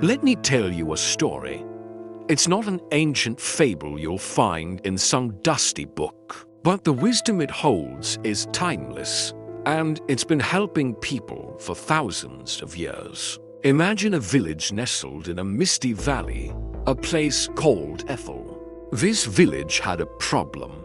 Let me tell you a story. It's not an ancient fable you'll find in some dusty book, but the wisdom it holds is timeless, and it's been helping people for thousands of years. Imagine a village nestled in a misty valley, a place called Aethel. This village had a problem.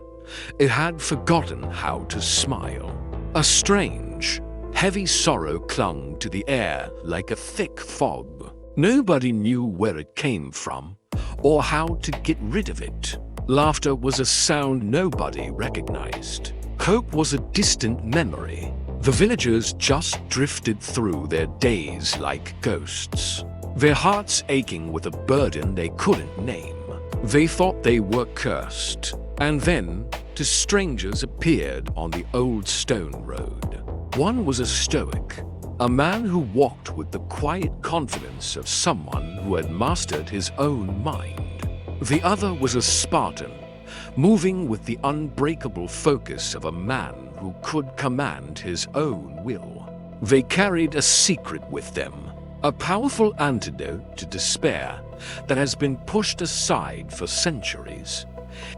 It had forgotten how to smile. A strange, heavy sorrow clung to the air like a thick fog. Nobody knew where it came from or how to get rid of it. Laughter was a sound nobody recognized. Hope was a distant memory. The villagers just drifted through their days like ghosts, their hearts aching with a burden they couldn't name. They thought they were cursed. And then, two strangers appeared on the old stone road. One was a Stoic, a man who walked with the quiet confidence of someone who had mastered his own mind. The other was a Spartan, moving with the unbreakable focus of a man who could command his own will. They carried a secret with them, a powerful antidote to despair that has been pushed aside for centuries.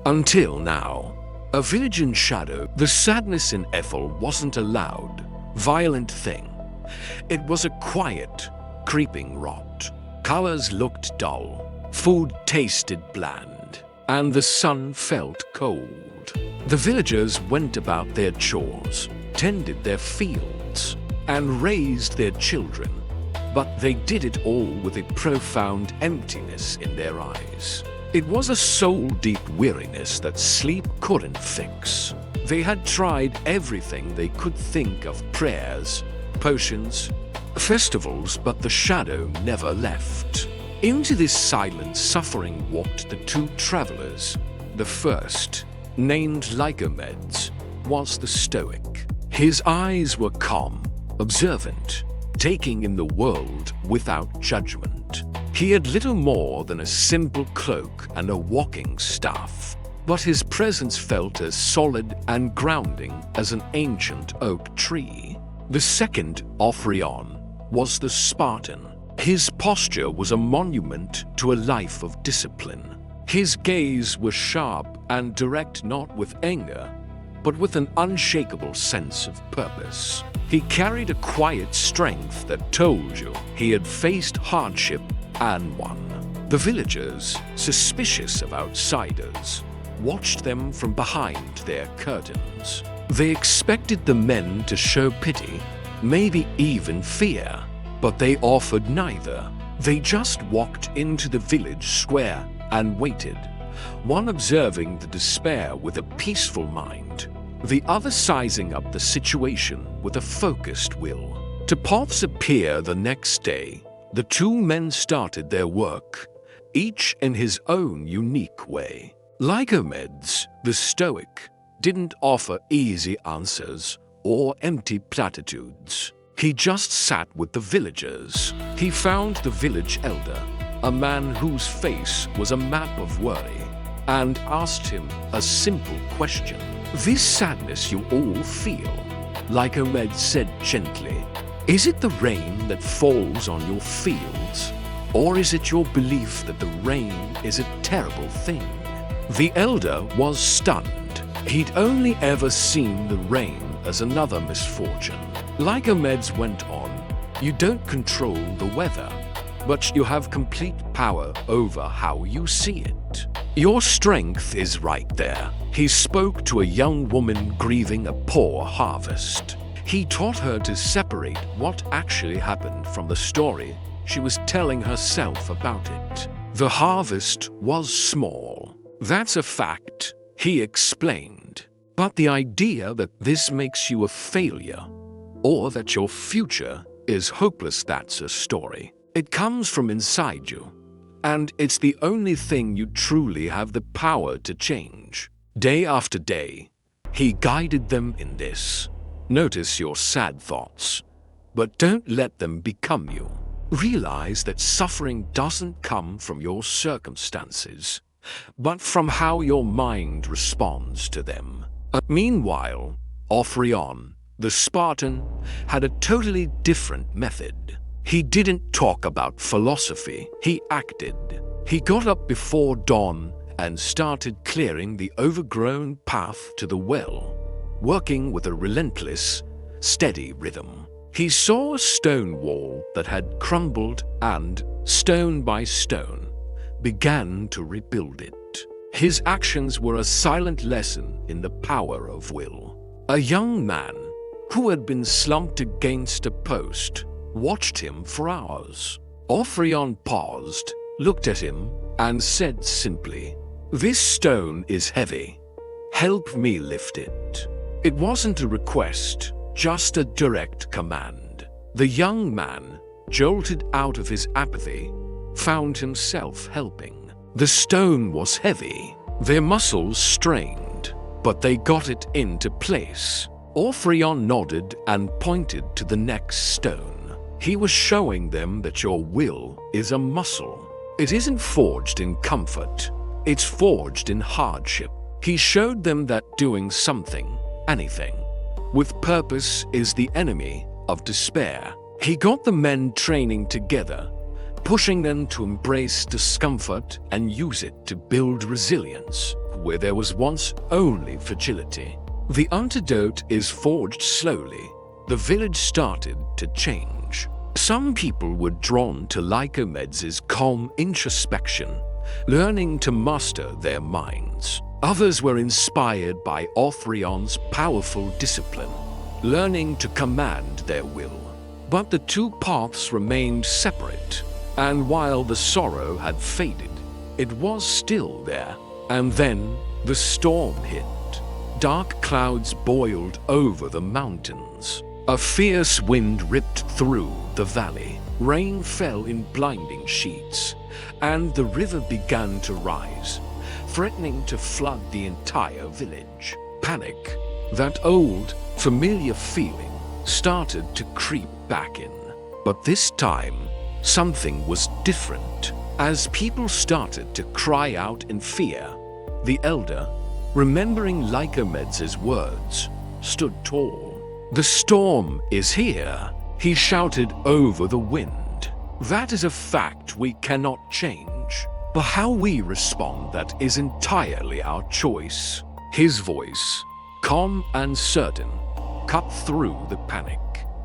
Until now, a village in shadow, the sadness in Aethel wasn't a loud, violent thing. It was a quiet, creeping rot. Colors looked dull, food tasted bland, and the sun felt cold. The villagers went about their chores, tended their fields, and raised their children, but they did it all with a profound emptiness in their eyes. It was a soul-deep weariness that sleep couldn't fix. They had tried everything they could think of: prayers, potions, festivals, but the shadow never left. Into this silent suffering walked the two travelers. The first, named Lycomedes, was the Stoic. His eyes were calm, observant, taking in the world without judgment. He had little more than a simple cloak and a walking staff, but his presence felt as solid and grounding as an ancient oak tree. The second, Ophryon, was the Spartan. His posture was a monument to a life of discipline. His gaze was sharp and direct, not with anger, but with an unshakable sense of purpose. He carried a quiet strength that told you he had faced hardship and won. The villagers, suspicious of outsiders, watched them from behind their curtains. They expected the men to show pity, maybe even fear, but they offered neither. They just walked into the village square and waited, one observing the despair with a peaceful mind, the other sizing up the situation with a focused will. To Potts appear the next day, the two men started their work, each in his own unique way. Lycomedes, the Stoic, didn't offer easy answers or empty platitudes. He just sat with the villagers. He found the village elder, a man whose face was a map of worry, and asked him a simple question. "This sadness you all feel," Lycomedes said gently, "is it the rain that falls on your fields, or is it your belief that the rain is a terrible thing?" The elder was stunned. He'd only ever seen the rain as another misfortune. Lycomedes went on, "You don't control the weather, but you have complete power over how you see it. Your strength is right there." He spoke to a young woman grieving a poor harvest. He taught her to separate what actually happened from the story she was telling herself about it. The harvest was small. That's a fact, he explained. But the idea that this makes you a failure, or that your future is hopeless, that's a story. It comes from inside you, and it's the only thing you truly have the power to change. Day after day, he guided them in this. Notice your sad thoughts, but don't let them become you. Realize that suffering doesn't come from your circumstances, but from how your mind responds to them. Meanwhile, Ophryon, the Spartan, had a totally different method. He didn't talk about philosophy, he acted. He got up before dawn and started clearing the overgrown path to the well, working with a relentless, steady rhythm. He saw a stone wall that had crumbled and, stone by stone, began to rebuild it. His actions were a silent lesson in the power of will. A young man who had been slumped against a post watched him for hours. Aethel paused, looked at him, and said simply, "This stone is heavy. Help me lift it." It wasn't a request, just a direct command. The young man, jolted out of his apathy, found himself helping. The stone was heavy. Their muscles strained, but they got it into place. Aethel nodded and pointed to the next stone. He was showing them that your will is a muscle. It isn't forged in comfort, it's forged in hardship. He showed them that doing something, anything, with purpose is the enemy of despair. He got the men training together, pushing them to embrace discomfort and use it to build resilience where there was once only fragility. The antidote is forged slowly. The village started to change. Some people were drawn to Lycomed's calm introspection, learning to master their minds. Others were inspired by Aethel's powerful discipline, learning to command their will. But the two paths remained separate, and while the sorrow had faded, it was still there. And then the storm hit. Dark clouds boiled over the mountains. A fierce wind ripped through the valley. Rain fell in blinding sheets, and the river began to rise, threatening to flood the entire village. Panic, that old, familiar feeling, started to creep back in. But this time, something was different. As people started to cry out in fear, the elder, remembering Lycomed's words, stood tall. "The storm is here," he shouted over the wind. "That is a fact we cannot change. But how we respond, that is entirely our choice." His voice, calm and certain, cut through the panic.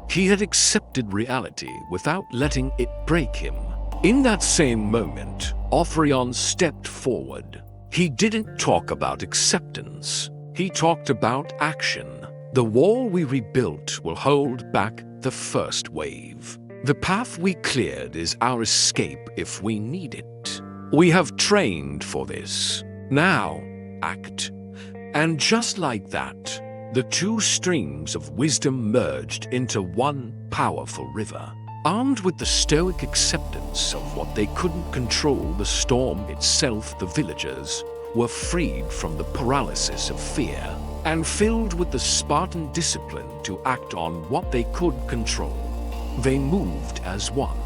He had accepted reality without letting it break him. In that same moment, Aethel stepped forward. He didn't talk about acceptance. He talked about action. The wall we rebuilt will hold back the first wave. The path we cleared is our escape if we need it. We have trained for this. Now, act. And just like that, the two streams of wisdom merged into one powerful river. Armed with the stoic acceptance of what they couldn't control, the storm itself, the villagers were freed from the paralysis of fear and filled with the Spartan discipline to act on what they could control. They moved as one.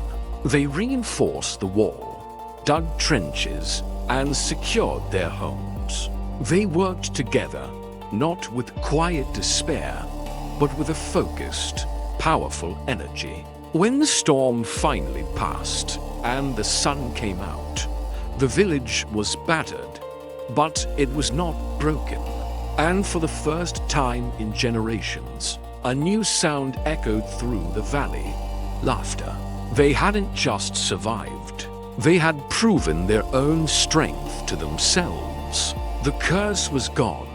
They reinforced the wall, dug trenches, and secured their homes. They worked together, not with quiet despair, but with a focused, powerful energy. When the storm finally passed and the sun came out, the village was battered, but it was not broken. And for the first time in generations, a new sound echoed through the valley: laughter. They hadn't just survived, they had proven their own strength to themselves. The curse was gone,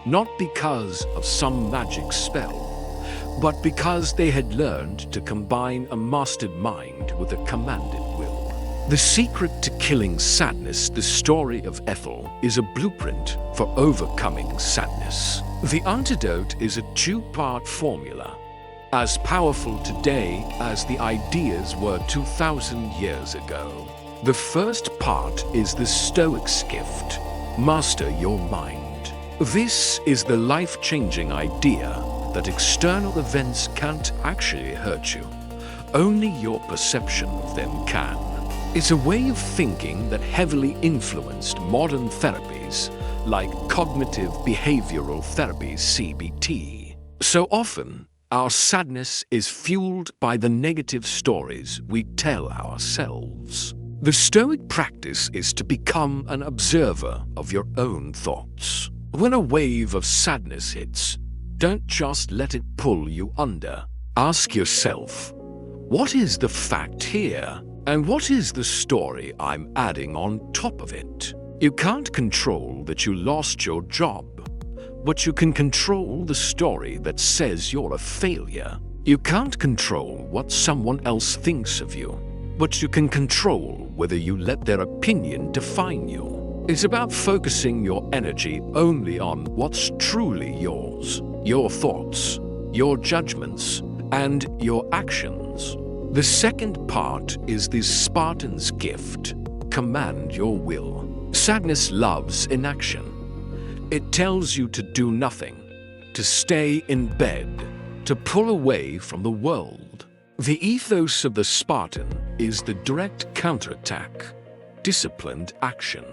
not because of some magic spell, but because they had learned to combine a mastered mind with a commanded will. The secret to killing sadness, the story of Aethel, is a blueprint for overcoming sadness. The antidote is a two-part formula, as powerful today as the ideas were 2,000 years ago. The first part is the Stoic's gift: master your mind. This is the life-changing idea that external events can't actually hurt you. Only your perception of them can. It's a way of thinking that heavily influenced modern therapies like cognitive behavioral therapy (CBT). So often, Our sadness is fueled by the negative stories we tell ourselves. The Stoic practice is to become an observer of your own thoughts. When a wave of sadness hits, don't just let it pull you under. Ask yourself, what is the fact here? And what is the story I'm adding on top of it? You can't control that you lost your job, but you can control the story that says you're a failure. You can't control what someone else thinks of you, but you can control whether you let their opinion define you. It's about focusing your energy only on what's truly yours, your thoughts, your judgments, and your actions. The second part is the Spartan's gift: command your will. Sadness loves inaction. It tells you to do nothing, to stay in bed, to pull away from the world. The ethos of the Spartan is the direct counterattack. Disciplined action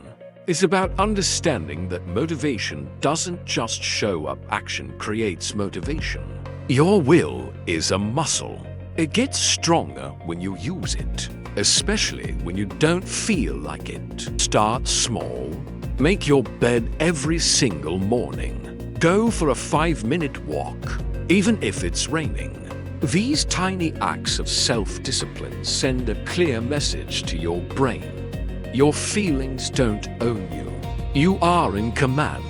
is about understanding that motivation doesn't just show up, action creates motivation. Your will is a muscle. It gets stronger when you use it, especially when you don't feel like it. Start small. Make your bed every single morning. Go for a 5-minute walk, even if it's raining. These tiny acts of self-discipline send a clear message to your brain. Your feelings don't own you. You are in command.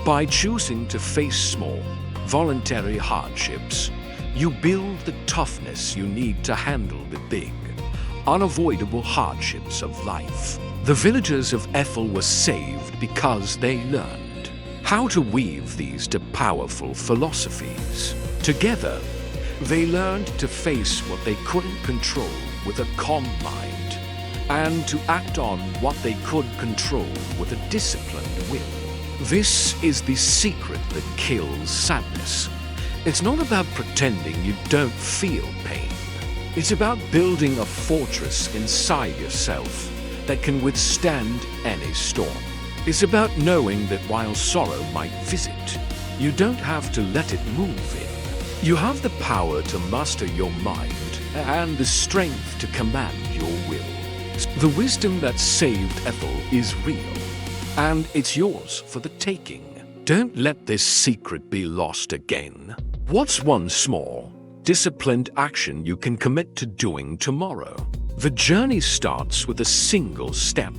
By choosing to face small, voluntary hardships, you build the toughness you need to handle the big, unavoidable hardships of life. The villagers of Aethel were saved because they learned how to weave these two powerful philosophies. Together, they learned to face what they couldn't control with a calm mind, and to act on what they could control with a disciplined will. This is the secret that kills sadness. It's not about pretending you don't feel pain. It's about building a fortress inside yourself that can withstand any storm. It's about knowing that while sorrow might visit, you don't have to let it move in. You have the power to master your mind and the strength to command your will. The wisdom that saved Aethel is real, and it's yours for the taking. Don't let this secret be lost again. What's one small, disciplined action you can commit to doing tomorrow? The journey starts with a single step.